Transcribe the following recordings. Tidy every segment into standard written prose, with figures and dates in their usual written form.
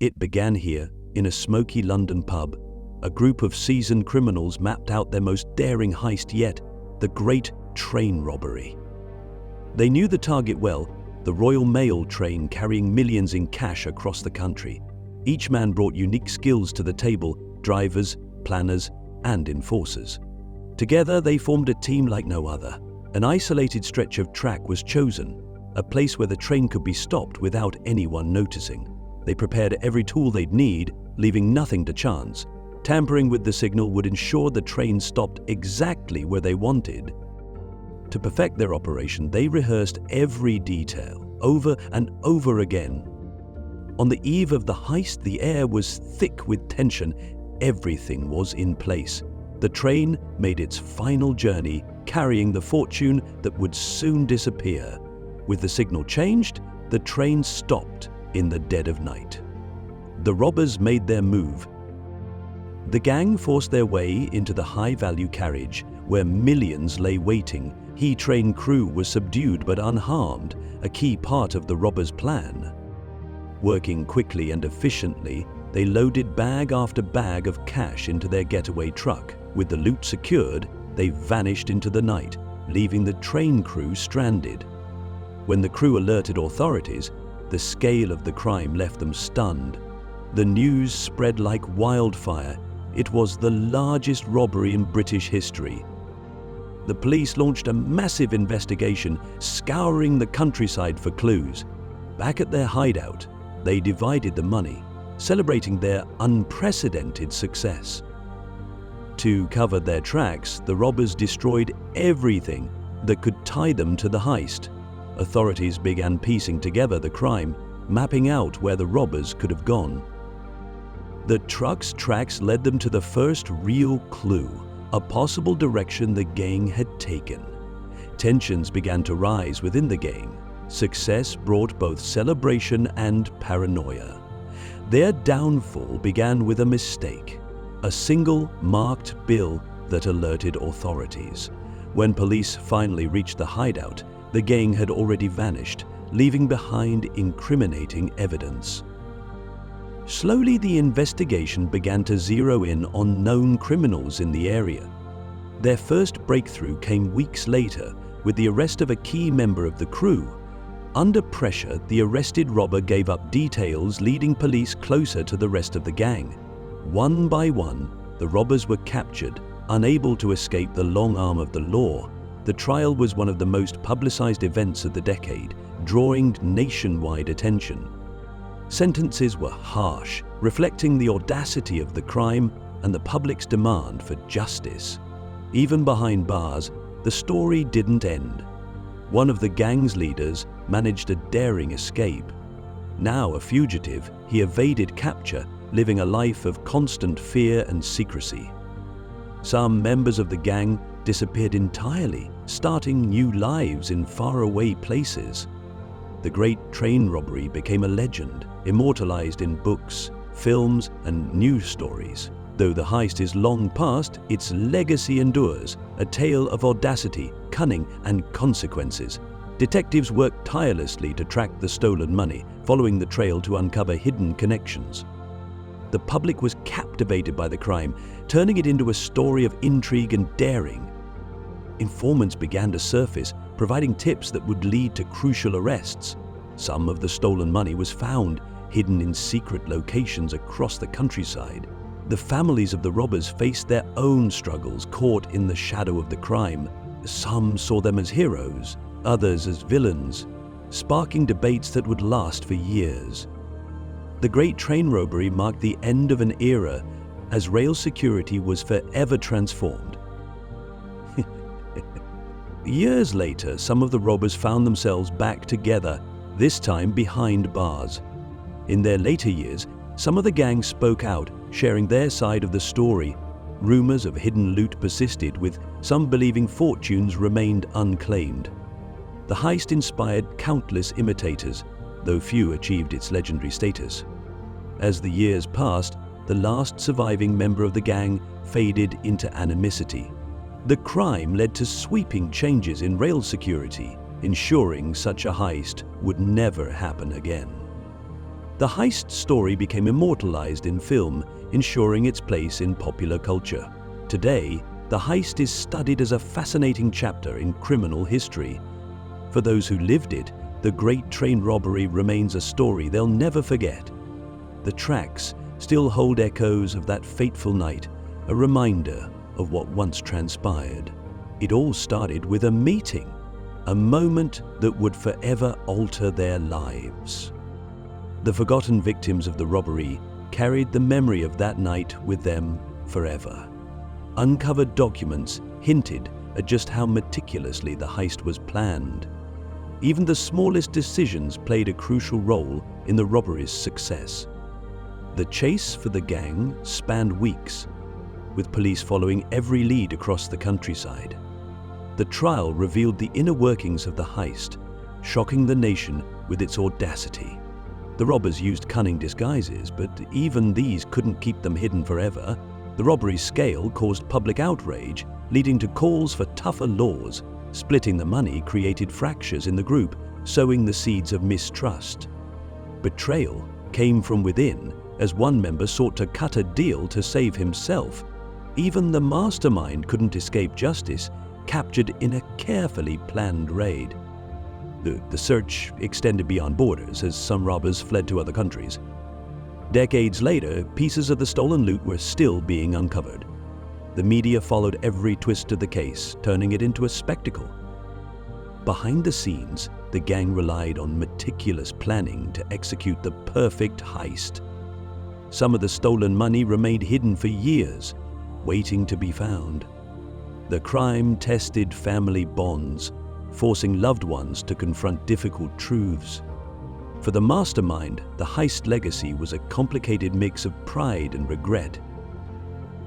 It began here, in a smoky London pub. A group of seasoned criminals mapped out their most daring heist yet, the Great Train Robbery. They knew the target well, the Royal Mail train carrying millions in cash across the country. Each man brought unique skills to the table: drivers, planners, and enforcers. Together, they formed a team like no other. An isolated stretch of track was chosen, a place where the train could be stopped without anyone noticing. They prepared every tool they'd need, leaving nothing to chance. Tampering with the signal would ensure the train stopped exactly where they wanted. To perfect their operation, they rehearsed every detail, over and over again. On the eve of the heist, the air was thick with tension. Everything was in place. The train made its final journey, carrying the fortune that would soon disappear. With the signal changed, the train stopped in the dead of night. The robbers made their move. The gang forced their way into the high-value carriage, where millions lay waiting. Train crew was subdued but unharmed, a key part of the robbers' plan. Working quickly and efficiently, they loaded bag after bag of cash into their getaway truck. With the loot secured, they vanished into the night, leaving the train crew stranded. When the crew alerted authorities, the scale of the crime left them stunned. The news spread like wildfire. It was the largest robbery in British history. The police launched a massive investigation, scouring the countryside for clues. Back at their hideout, they divided the money, celebrating their unprecedented success. To cover their tracks, the robbers destroyed everything that could tie them to the heist. Authorities began piecing together the crime, mapping out where the robbers could have gone. The truck's tracks led them to the first real clue, a possible direction the gang had taken. Tensions began to rise within the gang. Success brought both celebration and paranoia. Their downfall began with a mistake, a single marked bill that alerted authorities. When police finally reached the hideout, the gang had already vanished, leaving behind incriminating evidence. Slowly, the investigation began to zero in on known criminals in the area. Their first breakthrough came weeks later with the arrest of a key member of the crew. Under pressure, the arrested robber gave up details, leading police closer to the rest of the gang. One by one, the robbers were captured, unable to escape the long arm of the law. The trial was one of the most publicized events of the decade, drawing nationwide attention. Sentences were harsh, reflecting the audacity of the crime and the public's demand for justice. Even behind bars, the story didn't end. One of the gang's leaders managed a daring escape. Now a fugitive, he evaded capture, living a life of constant fear and secrecy. Some members of the gang disappeared entirely, starting new lives in faraway places. The Great Train Robbery became a legend, immortalized in books, films, and news stories. Though the heist is long past, its legacy endures, a tale of audacity, cunning, and consequences. Detectives worked tirelessly to track the stolen money, following the trail to uncover hidden connections. The public was captivated by the crime, turning it into a story of intrigue and daring. Informants began to surface, providing tips that would lead to crucial arrests. Some of the stolen money was found, hidden in secret locations across the countryside. The families of the robbers faced their own struggles, caught in the shadow of the crime. Some saw them as heroes, others as villains, sparking debates that would last for years. The Great Train Robbery marked the end of an era, as rail security was forever transformed. Years later, some of the robbers found themselves back together, this time behind bars. In their later years, some of the gang spoke out, sharing their side of the story. Rumors of hidden loot persisted, with some believing fortunes remained unclaimed. The heist inspired countless imitators, though few achieved its legendary status. As the years passed, the last surviving member of the gang faded into anonymity. The crime led to sweeping changes in rail security, ensuring such a heist would never happen again. The heist story became immortalized in film, ensuring its place in popular culture. Today, the heist is studied as a fascinating chapter in criminal history. For those who lived it, the Great Train Robbery remains a story they'll never forget. The tracks still hold echoes of that fateful night, a reminder of what once transpired. It all started with a meeting, a moment that would forever alter their lives. The forgotten victims of the robbery carried the memory of that night with them forever. Uncovered documents hinted at just how meticulously the heist was planned. Even the smallest decisions played a crucial role in the robbery's success. The chase for the gang spanned weeks, with police following every lead across the countryside. The trial revealed the inner workings of the heist, shocking the nation with its audacity. The robbers used cunning disguises, but even these couldn't keep them hidden forever. The robbery's scale caused public outrage, leading to calls for tougher laws. Splitting the money created fractures in the group, sowing the seeds of mistrust. Betrayal came from within, as one member sought to cut a deal to save himself. Even the mastermind couldn't escape justice, captured in a carefully planned raid. The search extended beyond borders as some robbers fled to other countries. Decades later, pieces of the stolen loot were still being uncovered. The media followed every twist of the case, turning it into a spectacle. Behind the scenes, the gang relied on meticulous planning to execute the perfect heist. Some of the stolen money remained hidden for years, waiting to be found. The crime tested family bonds, forcing loved ones to confront difficult truths. For the mastermind, the heist legacy was a complicated mix of pride and regret.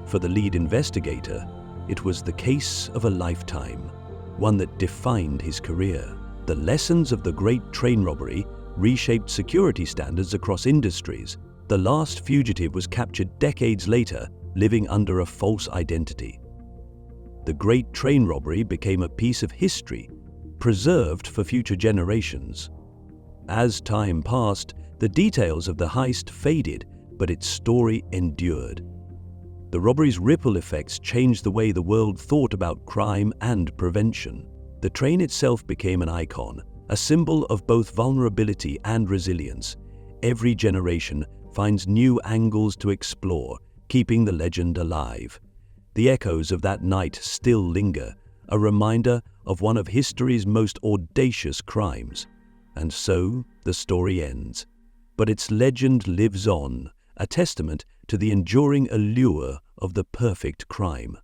For the lead investigator, it was the case of a lifetime, one that defined his career. The lessons of the Great Train Robbery reshaped security standards across industries. The last fugitive was captured decades later, living under a false identity. The Great Train Robbery became a piece of history, preserved for future generations. As time passed, the details of the heist faded, but its story endured. The robbery's ripple effects changed the way the world thought about crime and prevention. The train itself became an icon, a symbol of both vulnerability and resilience. Every generation finds new angles to explore, keeping the legend alive. The echoes of that night still linger, a reminder of one of history's most audacious crimes. And so the story ends. But its legend lives on, a testament to the enduring allure of the perfect crime.